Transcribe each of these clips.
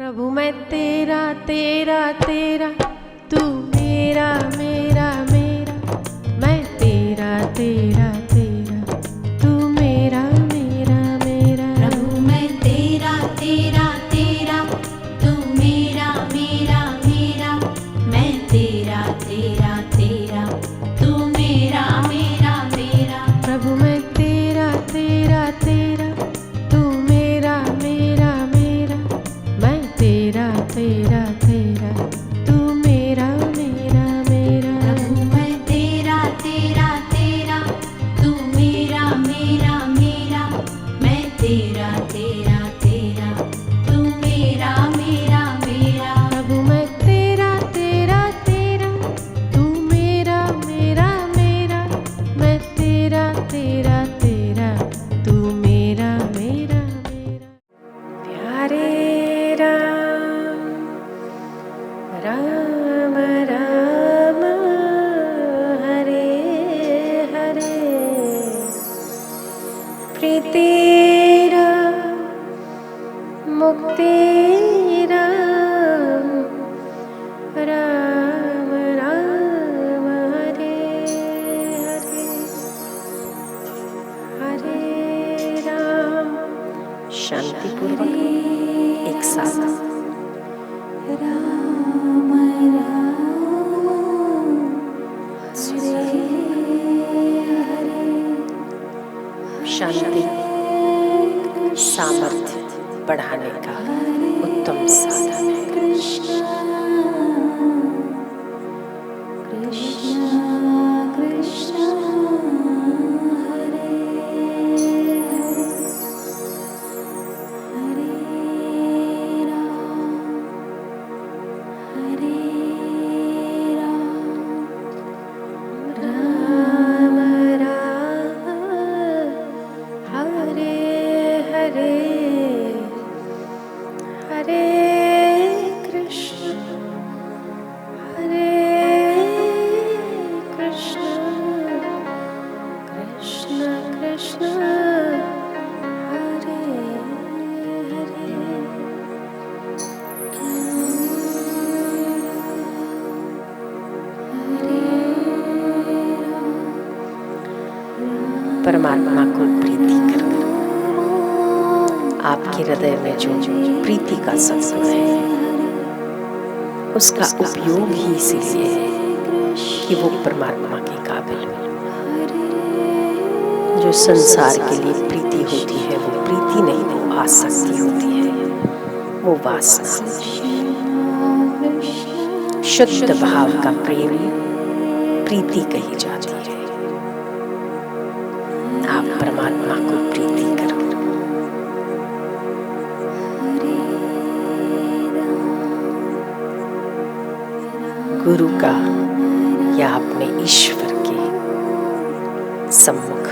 प्रभु मैं तेरा तेरा तेरा, तू मेरा मेरा मेरा, मैं तेरा तेरा तेरा, तू मेरा मेरा मेरा। प्रभु मैं तेरा तेरा तेरा, तू मेरा मेरा मेरा, मैं तेरा तेरा तेरा, तू मेरा मेरा मेरा। प्रभु मैं तेरा तेरा तेरा, तू मेरा मेरा मेरा, मैं तेरा तेरा तेरा, तू मेरा मेरा मेरा। प्रभु मैं तेरा तेरा तेरा, तू मेरा मेरा मेरा, मैं तेरा तेरा तेरा, तू मेरा मेरा मेरा। प्रभु मैं तेरा तेरा तेरा, तू मेरा मेरा मेरा, मैं तेरा तेरा तेरा, तू मेरा मेरा मेरा। प्यारे राम राम राम, हरे हरे, प्रीति राम मुक्ति राम, राम राम हरे हरे, हरे राम। शांतिपूर्वक एक साथ राम राम हरे हरे, शांति सामर्थ्य बढ़ाने का उत्तम साधन है। कृष्ण कृष्ण कृष्ण हरे हरे, हरे राम राम राम हरे हरे, हरे कृष्ण कृष्ण कृष्ण हरे हरे। परमात्मा को प्रीति कर, आपके हृदय में जो प्रीति का सत्संग है, उसका उपयोग ही इसीलिए है कि वो परमात्मा के काबिल हो। जो संसार के लिए प्रीति होती है वो प्रीति नहीं, वो आसक्ति होती है, वो वासना होती है। शुद्ध भाव का प्रेम प्रीति कही जाती है। आप परमात्मा को प्रीति करो। गुरु का या अपने ईश्वर के सम्मुख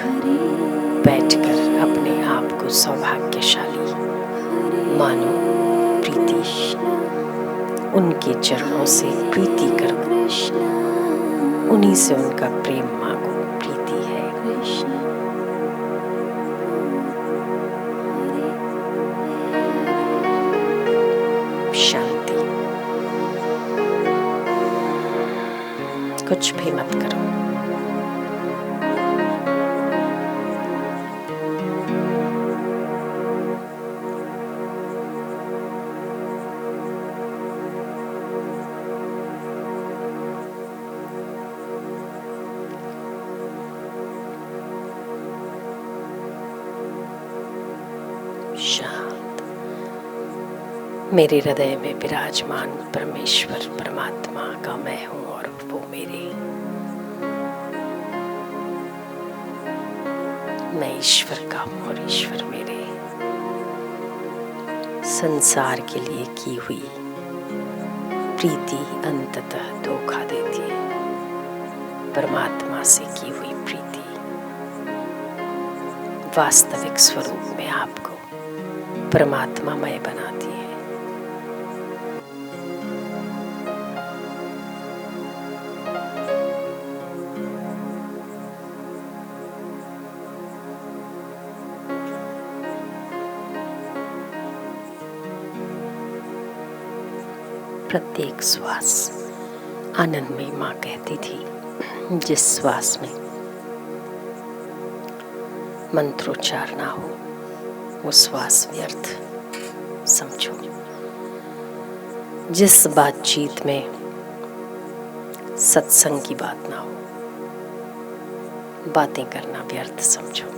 बैठकर अपने आप को सौभाग्यशाली मानो, प्रीति उनके चरणों से प्रीति करो, उन्हीं से उनका प्रेम मांगो, प्रीति है। शांति, कुछ भी मत करो। शांत, मेरे हृदय में विराजमान परमेश्वर परमात्मा का मैं हूँ और वो मेरे, मैं ईश्वर का हूँ और ईश्वर मेरे। संसार के लिए की हुई प्रीति अंततः धोखा देती है, परमात्मा से की हुई प्रीति वास्तविक स्वरूप में आपको परमात्मामय बनाती है। प्रत्येक श्वास आनंदमयी माँ कहती थी, जिस श्वास में मंत्रोच्चार ना हो वो श्वास व्यर्थ समझो। जिस बातचीत में सत्संग की बात ना हो, बातें करना व्यर्थ समझो।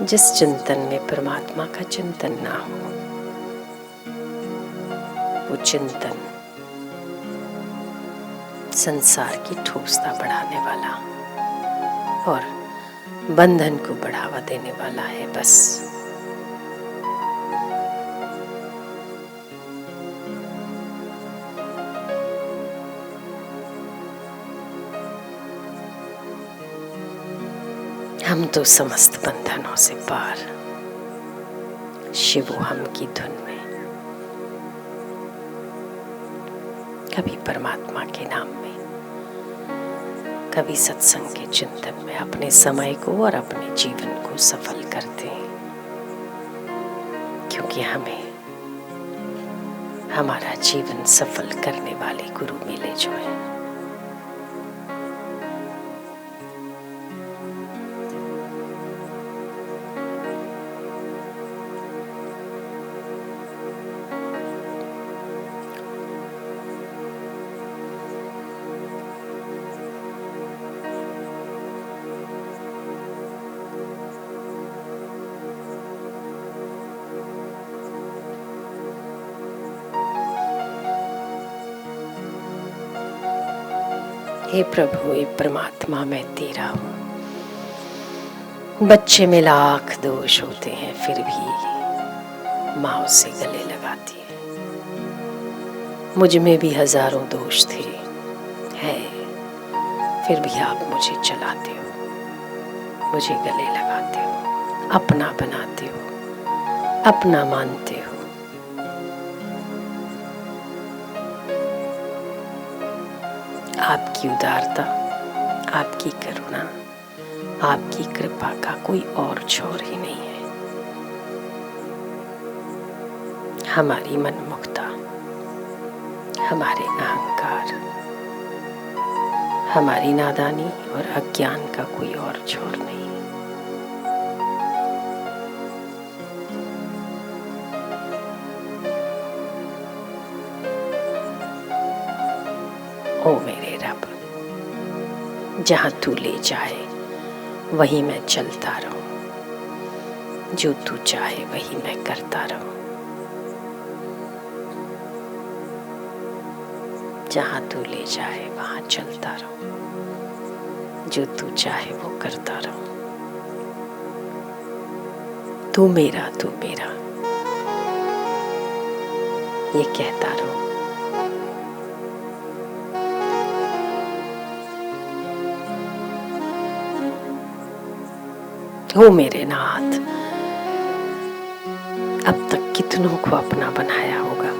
जिस चिंतन में परमात्मा का चिंतन ना हो, वो चिंतन संसार की ठोसता बढ़ाने वाला और बंधन को बढ़ावा देने वाला है। बस हम तो समस्त बंधनों से पार, शिवो हम की धुन में, कभी परमात्मा के नाम में, कभी सत्संग के चिंतन में अपने समय को और अपने जीवन को सफल करते हैं, क्योंकि हमें हमारा जीवन सफल करने वाले गुरु मिले जो हैं। हे प्रभु, हे परमात्मा, मैं तेरा हूँ। बच्चे में लाख दोष होते हैं, फिर भी माँ उसे गले लगाती है। मुझ में भी हजारों दोष थे, है, फिर भी आप मुझे चलाते हो, मुझे गले लगाते हो, अपना बनाते हो, अपना मानते हो। आपकी उदारता, आपकी करुणा, आपकी कृपा का कोई और छोर ही नहीं है। हमारी मनमुखता, हमारे अहंकार, हमारी नादानी और अज्ञान का कोई और छोर नहीं। ओ मेरे रब, जहाँ तू ले जाए वहीं मैं चलता रहूं, जो तू चाहे वही मैं करता रहूं। जहाँ तू ले जाए वहाँ चलता रहूं, जो तू चाहे वो करता रहूं। तू मेरा ये कहता रहूं। हो मेरे नाथ, अब तक कितनों को अपना बनाया होगा।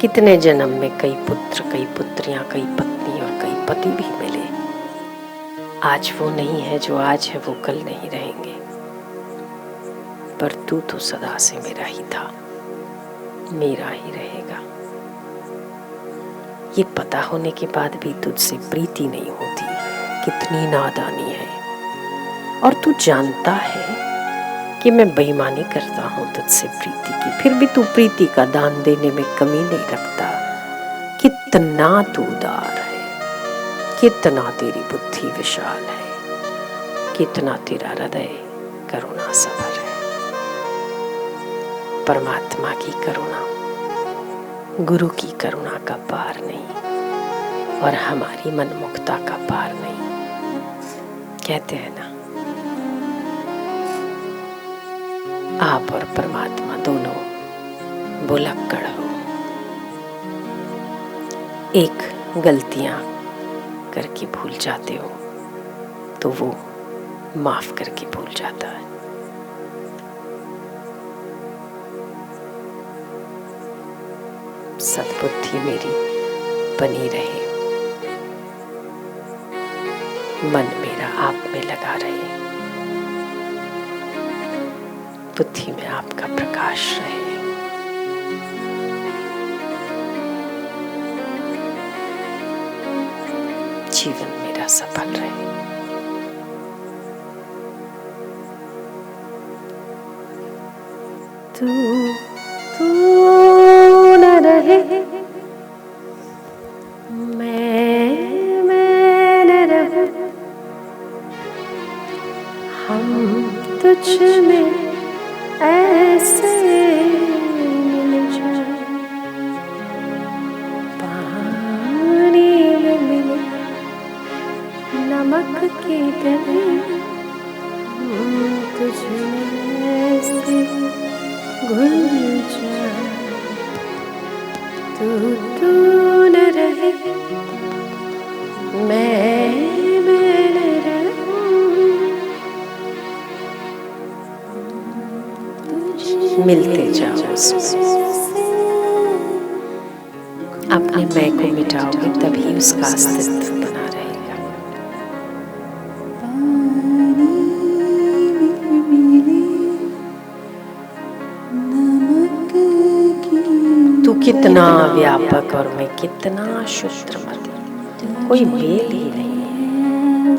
कितने जन्म में कई पुत्र, कई पुत्रियां, कई पत्नी और कई पति भी मिले। आज वो नहीं है जो आज है, वो कल नहीं रहेंगे, पर तू तो सदा से मेरा ही था, मेरा ही रहेगा। ये पता होने के बाद भी तुझसे प्रीति नहीं होती, कितनी नादानी है। और तू जानता है कि मैं बेईमानी करता हूँ तुझसे प्रीति की, फिर भी तू प्रीति का दान देने में कमी नहीं रखता। कितना तू उदार है, कितना तेरी बुद्धि विशाल है, कितना तेरा हृदय करुणा सभर है। परमात्मा की करुणा, गुरु की करुणा का पार नहीं, और हमारी मनमुखता का पार नहीं। कहते हैं ना, आप और परमात्मा दोनों भुलक्कड़ हो। एक गलतियां करके भूल जाते हो तो वो माफ करके भूल जाता है। सद्बुद्धि मेरी बनी रहे, मन मेरा आप में लगा रहे, बुद्धि में आपका प्रकाश रहे। जीवन मेरा सफल रहे। तू तू न रहे, मैं न रहूं, हम तुझ में ऐसे मिल जाए, पानी में मिले नमक की तरह, तुझ में ऐसे घुल जाए। तू न रहे, मैं न रहूं, मिलते जाओ उसमें। अपने मैं को मिटाओगे तभी उसका अस्तित्व बना रहेगा। तू कितना व्यापक और मैं कितना शुद्ध मत, कोई मेल ही नहीं,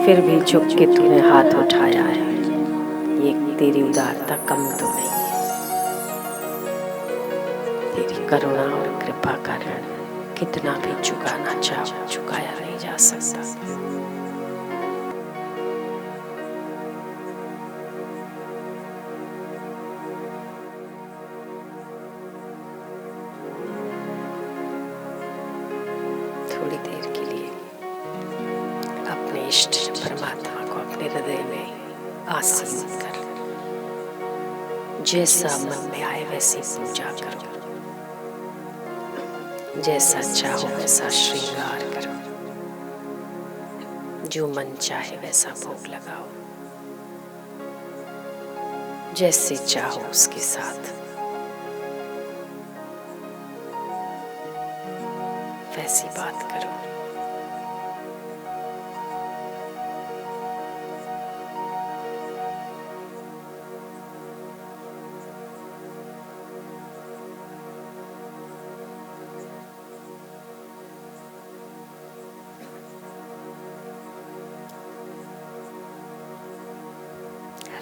फिर भी झुक के तूने हाथ उठाया है। ये तेरी उदारता कम तो नहीं है, तेरी करुणा और कृपा का ऋण कितना भी चुकाना चाहो चुकाया नहीं जा सकता। थोड़ी देर के लिए अपने इष्ट परमात्मा को अपने हृदय में आसीन कर, जैसा मन में आए वैसी पूजा करो, जैसा चाहो वैसा श्रृंगार करो, जो मन चाहे वैसा भोग लगाओ, जैसे चाहो उसके साथ वैसी बात करो।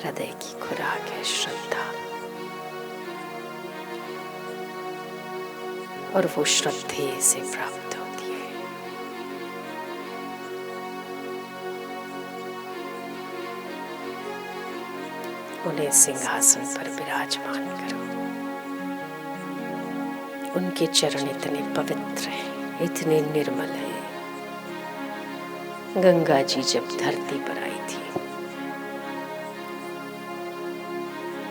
हृदय की खुराक है श्रद्धा, और वो श्रद्धे से प्राप्त होती है। उन्हें सिंहासन पर विराजमान करो। उनके चरण इतने पवित्र हैं, इतने निर्मल हैं। गंगा जी जब धरती पर आई थी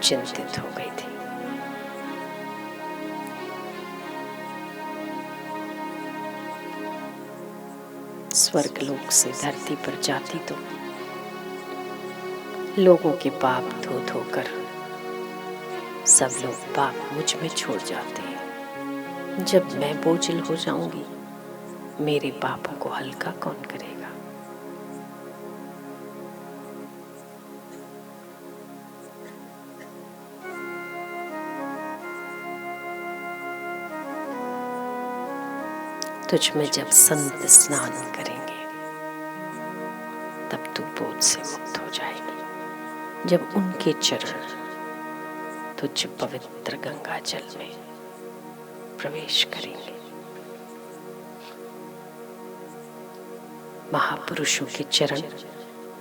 चिंतित हो गई थी। स्वर्गलोक से धरती पर जाती तो लोगों के पाप धो धोकर सब लोग पाप मुझ में छोड़ जाते हैं। जब मैं बोझिल हो जाऊंगी, मेरे पापों को हल्का कौन करेगा? तुझ में जब संत स्नान करेंगे तब तू बोझ से मुक्त हो जाएगी। जब उनके चरण तुझ पवित्र गंगा जल में प्रवेश करेंगे। महापुरुषों के चरण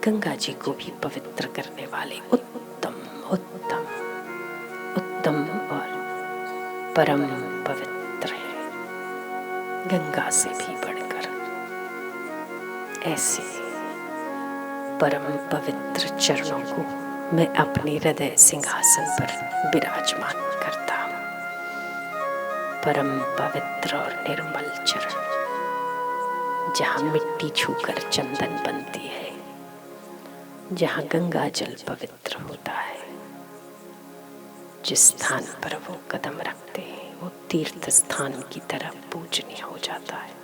गंगा जी को भी पवित्र करने वाले उत्तम उत्तम उत्तम और परम पवित्र है, गंगा से भी बढ़कर। ऐसे परम पवित्र चरणों को मैं अपने हृदय सिंहासन पर विराजमान करता हूँ। परम पवित्र और निर्मल चरण, जहाँ मिट्टी छूकर चंदन बनती है, जहाँ गंगा जल पवित्र होता है, जिस स्थान पर वो कदम रखते हैं वो तीर्थ स्थान की तरह पूजनीय हो जाता है।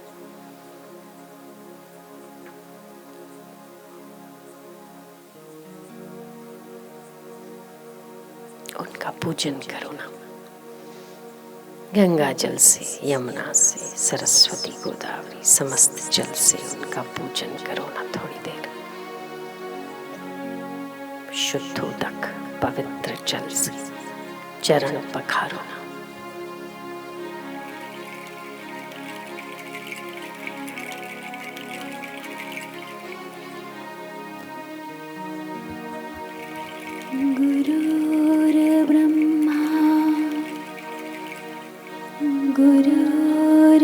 उनका पूजन करो ना, गंगा जल से, यमुना से, सरस्वती, गोदावरी, समस्त जल से उनका पूजन करो ना थोड़ी देर। शुद्धोदक पवित्र जल से चरण पखारो ना। गुरुर्ब्रह्मा गुरुर्विष्णु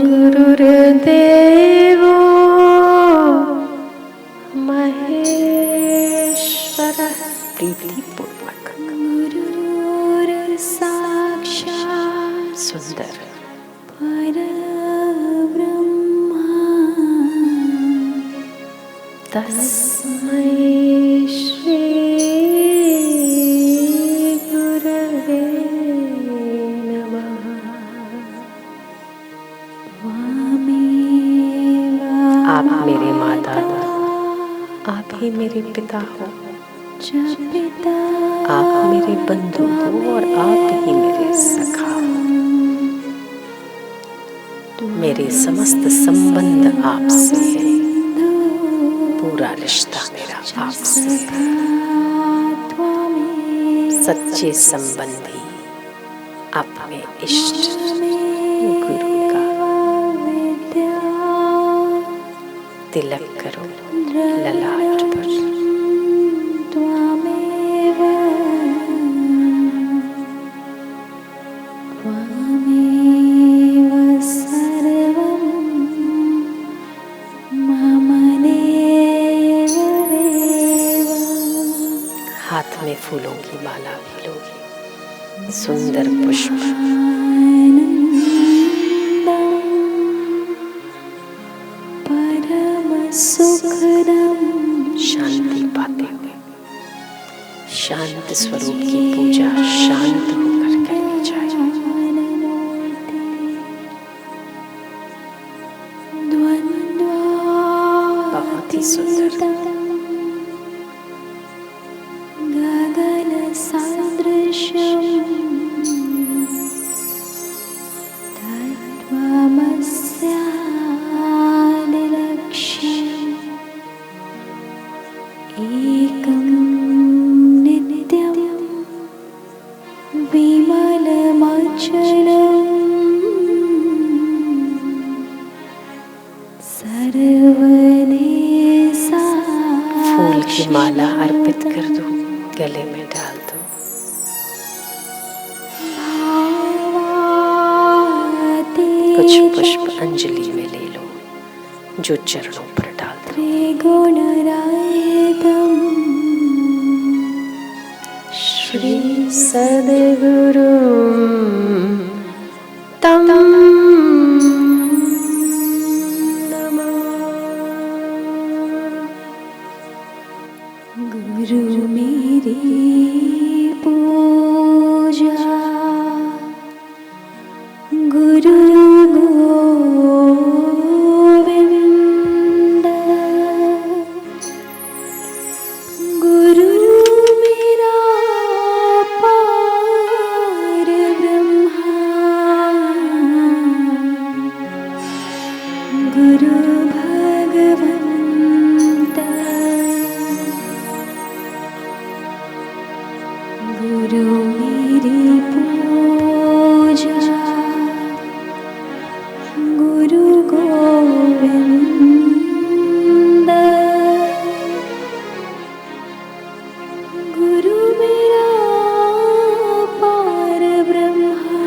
गुरुर्देवो महेश्वरः। प्रीतिपूर्वक गुरुर्साक्षात् सुंदर परब्रह्मा तस्मै श्री गुरवे नमः। आप मेरे माता, आप ही मेरे पिता हो, आप मेरे बंधु हो और आप ही मेरे सखा हो। मेरे समस्त संबंध आपसे है, पूरा रिश्ता मेरा आपसे है। सच्चे संबंधी अपने इष्ट गुरु का तिलक करो ललाट पर। हाथ में फूलों की माला भी लोगे, सुंदर पुष्प शांति पाते हुए शांत स्वरूप की पूजा शांत होकर करनी चाहिए। बहुत ही सुंदर। फूल की माला अर्पित कर दो, गले में डाल दो। कुछ पुष्प अंजलि में ले लो, जो चरणों पर डाल दो। श्री सद्गुरु तम गुरु मेरी पूजा गुरु गोविंद गुरु मेरा पार ब्रह्मा गुरु भगवंत गुरु मेरी पूजा गुरु गोविंद गुरु मेरा पार ब्रह्मा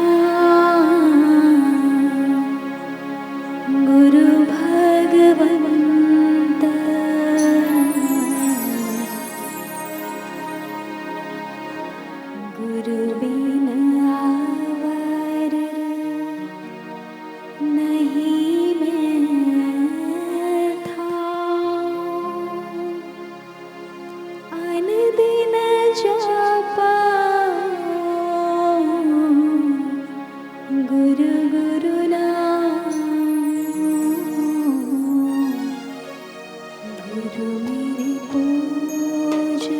गुरु भगवंत गुरु बिन आवर नहीं मैं था अन दिन जपा गुरु गुरु नाम गुरु मेरी पूजा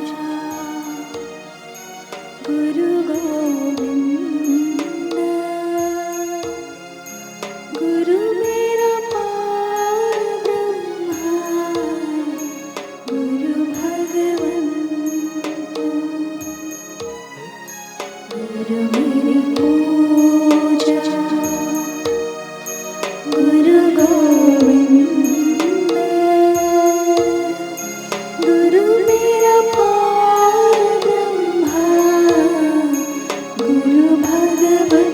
गुरु मेरी पूजा गुरु गोविंद गुरु मेरा पार ब्रह्मा गुरु भगवंत।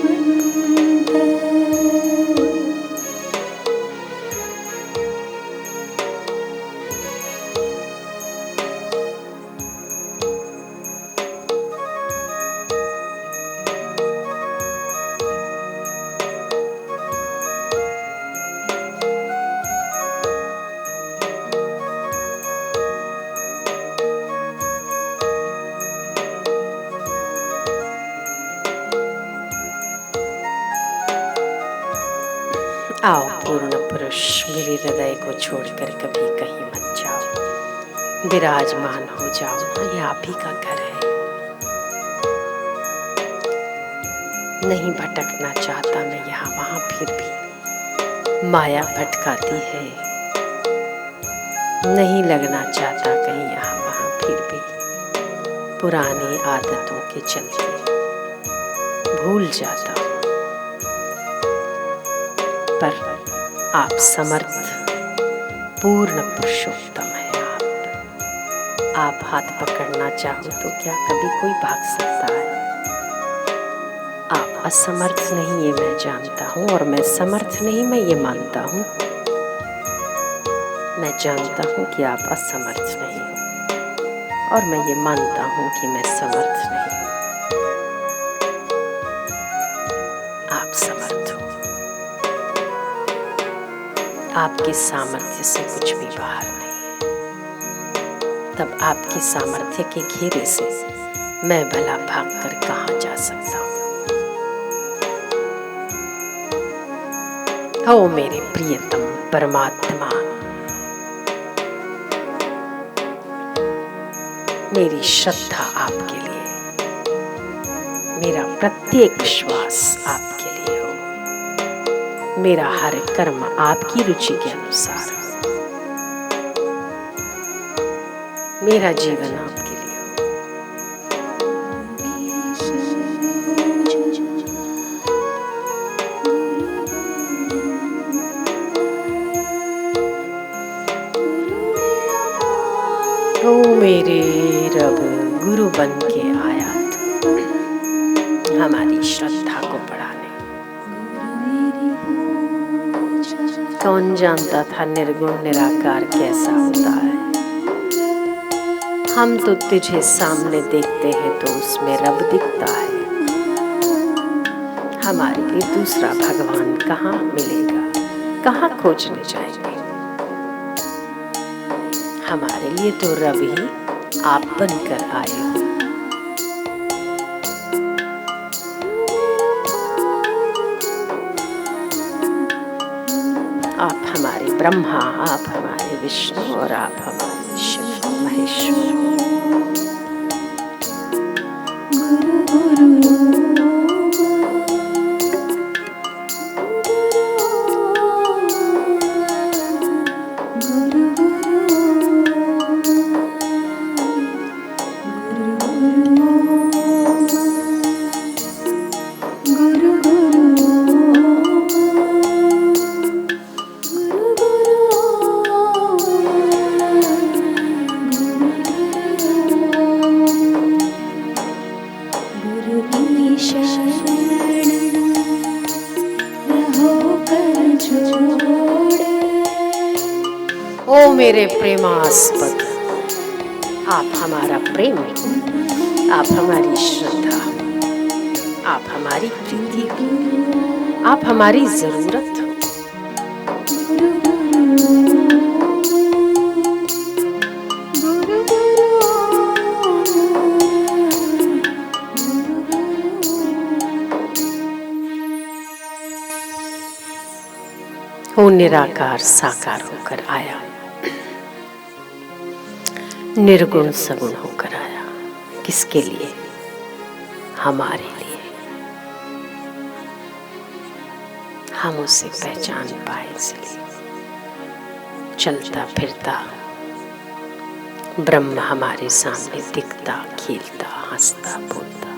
आओ पूर्ण पुरुष, मेरे हृदय को छोड़कर कभी कहीं मत जाओ, विराजमान हो जाओ ना, ये आप ही का घर है। नहीं भटकना चाहता मैं यहाँ वहाँ, फिर भी माया भटकाती है। नहीं लगना चाहता कहीं यहाँ वहाँ, फिर भी पुरानी आदतों के चलते भूल जाता हूँ। पर आप समर्थ पूर्ण पुरुषोत्तम है। आप हाथ पकड़ना चाहो तो क्या कभी कोई भाग सकता है? आप असमर्थ नहीं, ये मैं जानता हूँ, और मैं समर्थ नहीं, मैं ये मानता हूँ। मैं जानता हूँ कि आप असमर्थ नहीं हो, और मैं ये मानता हूँ कि मैं समर्थ नहीं हूँ। आप समर्थ हो। आपके सामर्थ्य से कुछ भी बाहर नहीं है। तब आपकी सामर्थ्य के घेरे से मैं भला भागकर कहाँ जा सकता हूँ? ओ मेरे प्रियतम परमात्मा, मेरी श्रद्धा आपके लिए, मेरा प्रत्येक विश्वास आपके लिए हो, मेरा हर कर्म आपकी रुचि के अनुसार हो, मेरा जीवन आपके लिए हो। ओ मेरे रब, गुरु बन के आया तू हमारी श्रद्धा को बढ़ाने। कौन जानता था निर्गुण निराकार कैसा होता है? हम तो तुझे सामने देखते हैं तो उसमें रब दिखता है। हमारे लिए दूसरा भगवान कहाँ मिलेगा? कहाँ खोजने जाएंगे? हमारे लिए तो रब ही आप बनकर आए हो। आप हमारे ब्रह्मा, आप हमारे विष्णु, और आप हमारे शिव महेश्वर। ओ मेरे प्रेमास्पद, आप हमारा प्रेम हो, आप हमारी श्रद्धा हो, आप हमारी प्रीति हो, आप हमारी जरूरत हो। वो निराकार साकार होकर आया, निर्गुण सगुण होकर आया। किसके लिए? हमारे लिए। हम उसे पहचान पाए, इसलिए चलता फिरता ब्रह्म हमारे सामने दिखता, खेलता, हंसता, बोलता।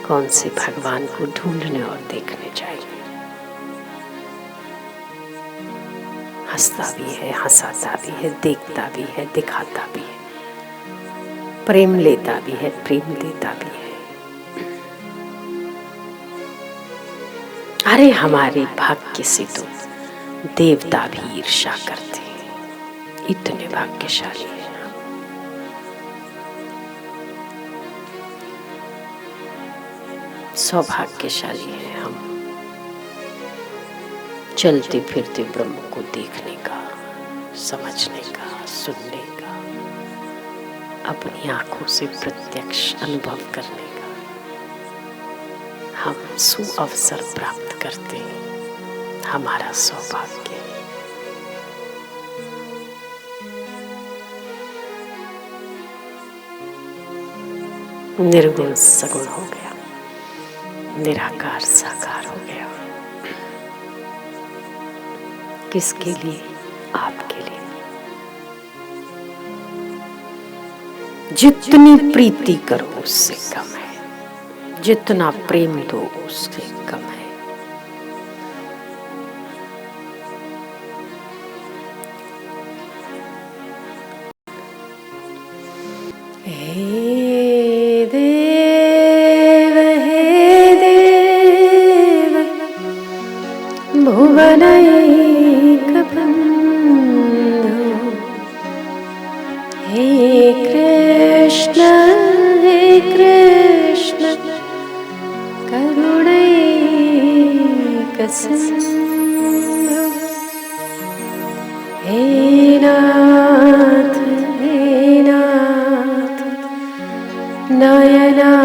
कौन से भगवान को ढूंढने और देखने जाएंगे। हंसता भी है, हंसाता भी है, देखता भी है, दिखाता भी है, प्रेम लेता भी है, प्रेम देता भी है। अरे हमारे भाग्य से तो देवता भी ईर्ष्या करते हैं, इतने भाग्यशाली हैं हम। सौभाग्यशाली हैं हम, चलते फिरते ब्रह्म को देखने का, समझने का, सुनने का, अपनी आंखों से प्रत्यक्ष अनुभव करने का हम सुअवसर प्राप्त करते हैं। हमारा सौभाग्य है। निर्गुण सगुण हो गया, निराकार साकार हो गया। किसके लिए? आपके लिए। जितनी प्रीति करो उससे कम है, जितना प्रेम दो उससे कम है। हे देव भुवनैक बन्धो, हे कृष्ण करुणैक सिन्धु, हे नाथ नयनाभिरामम्,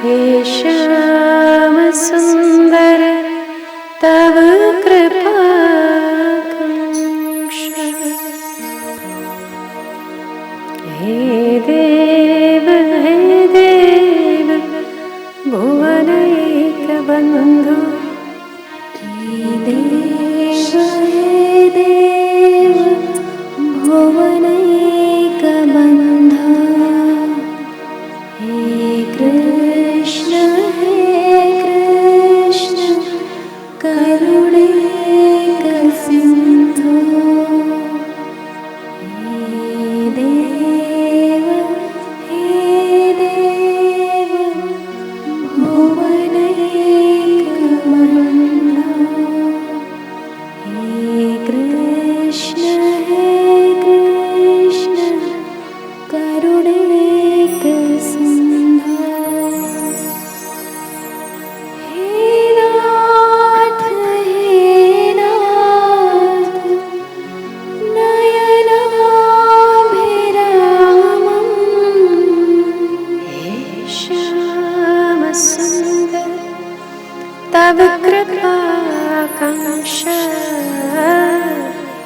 हे श्याम सुंदर तव कृपा हे देव भुवनैक बन्धु, हे देव भुवनैक बन्धो, हे कृष्ण करुणैक सिन्धो, हे देव भुवनैक बन्धो, हे कृष्ण करुणैक सिन्धो, हे नाथ नयनाभिरामम्, हे श्याम सुंदर तव कृपाकांक्षा,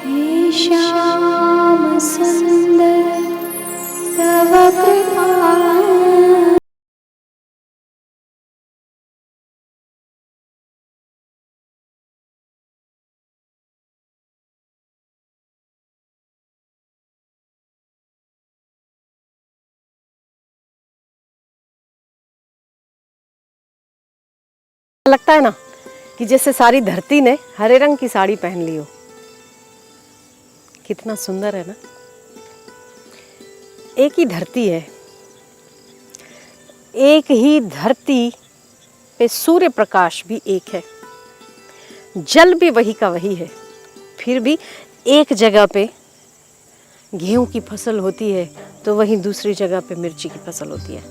हे श्याम सुंदर तव कृपा। लगता है ना कि जैसे सारी धरती ने हरे रंग की साड़ी पहन ली हो। कितना सुंदर है ना। एक ही धरती है, एक ही धरती पे सूर्य प्रकाश भी एक है, जल भी वही का वही है, फिर भी एक जगह पे गेहूं की फसल होती है तो वहीं दूसरी जगह पे मिर्ची की फसल होती है।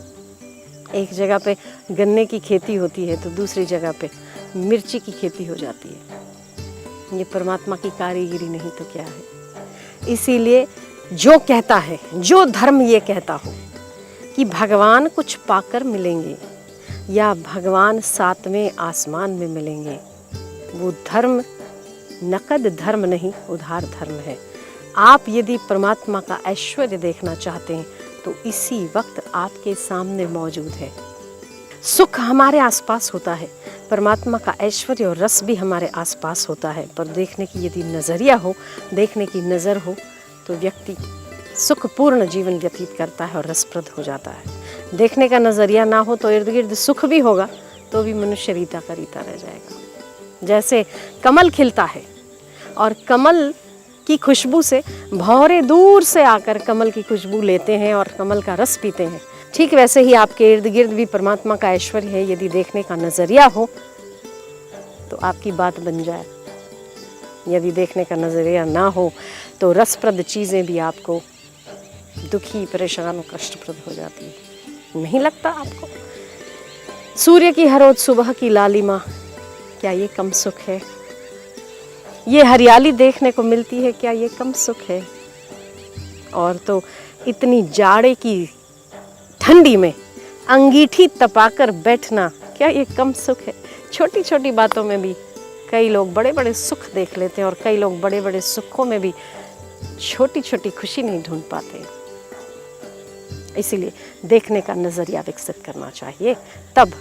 एक जगह पे गन्ने की खेती होती है तो दूसरी जगह पे मिर्ची की खेती हो जाती है। ये परमात्मा की कारीगिरी नहीं तो क्या है। इसीलिए जो कहता है, जो धर्म ये कहता हो कि भगवान कुछ पाकर मिलेंगे या भगवान सातवें आसमान में मिलेंगे, वो धर्म नकद धर्म नहीं, उधार धर्म है। आप यदि परमात्मा का ऐश्वर्य देखना चाहते हैं तो इसी वक्त आपके सामने मौजूद है। सुख हमारे आसपास होता है, परमात्मा का ऐश्वर्य और रस भी हमारे आसपास होता है, पर देखने की यदि नज़रिया हो, देखने की नज़र हो तो व्यक्ति सुखपूर्ण जीवन व्यतीत करता है और रसप्रद हो जाता है। देखने का नज़रिया ना हो तो इर्द गिर्द सुख भी होगा तो भी मनुष्य रीता का रीता रह जाएगा। जैसे कमल खिलता है और कमल की खुशबू से भौरे दूर से आकर कमल की खुशबू लेते हैं और कमल का रस पीते हैं, ठीक वैसे ही आपके इर्द गिर्द भी परमात्मा का ऐश्वर्य है। यदि देखने का नज़रिया हो तो आपकी बात बन जाए, यदि देखने का नज़रिया ना हो तो रसप्रद चीज़ें भी आपको दुखी, परेशान और कष्टप्रद हो जाती है। नहीं लगता आपको? सूर्य की हर रोज सुबह की लालिमा, क्या ये कम सुख है? ये हरियाली देखने को मिलती है, क्या ये कम सुख है? और तो इतनी जाड़े की ठंडी में अंगीठी तपाकर बैठना, क्या ये कम सुख है? छोटी छोटी बातों में भी कई लोग बड़े बड़े सुख देख लेते हैं और कई लोग बड़े बड़े सुखों में भी छोटी छोटी खुशी नहीं ढूंढ पाते। इसीलिए देखने का नज़रिया विकसित करना चाहिए, तब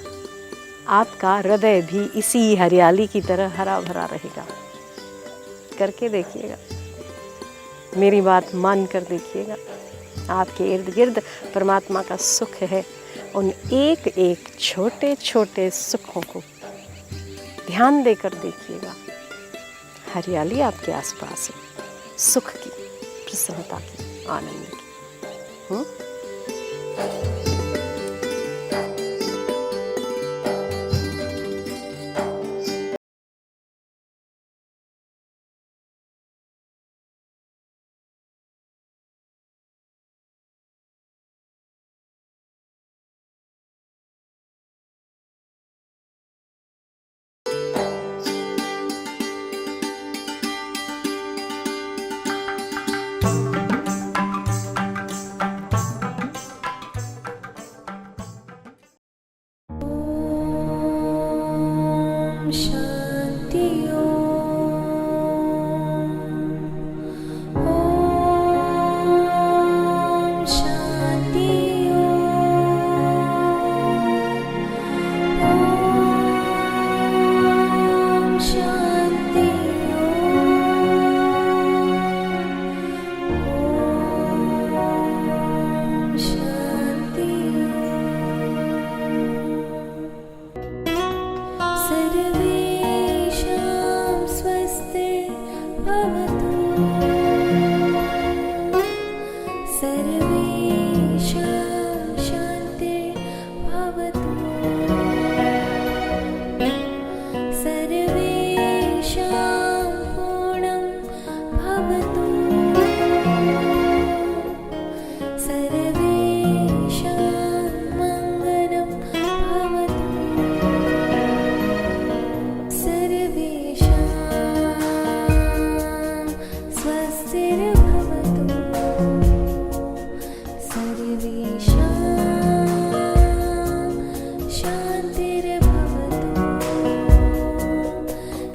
आपका हृदय भी इसी हरियाली की तरह हरा भरा रहेगा। करके देखिएगा, मेरी बात मान कर देखिएगा। आपके इर्द गिर्द परमात्मा का सुख है। उन एक एक छोटे छोटे सुखों को ध्यान देकर देखिएगा। हरियाली आपके आसपास है, सुख की, प्रसन्नता की, आनंद की। शांति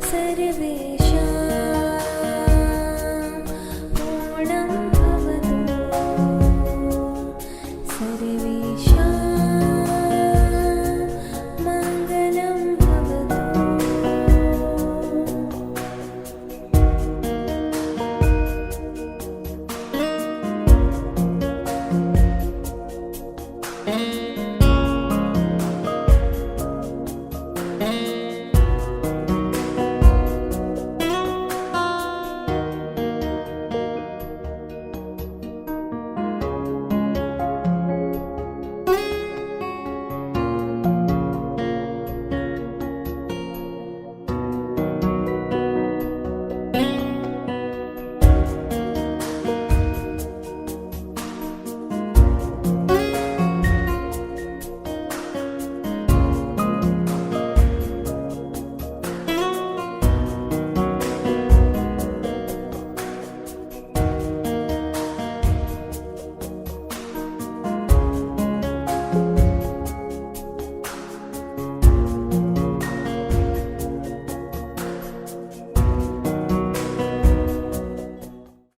सर्वेषां पूर्णं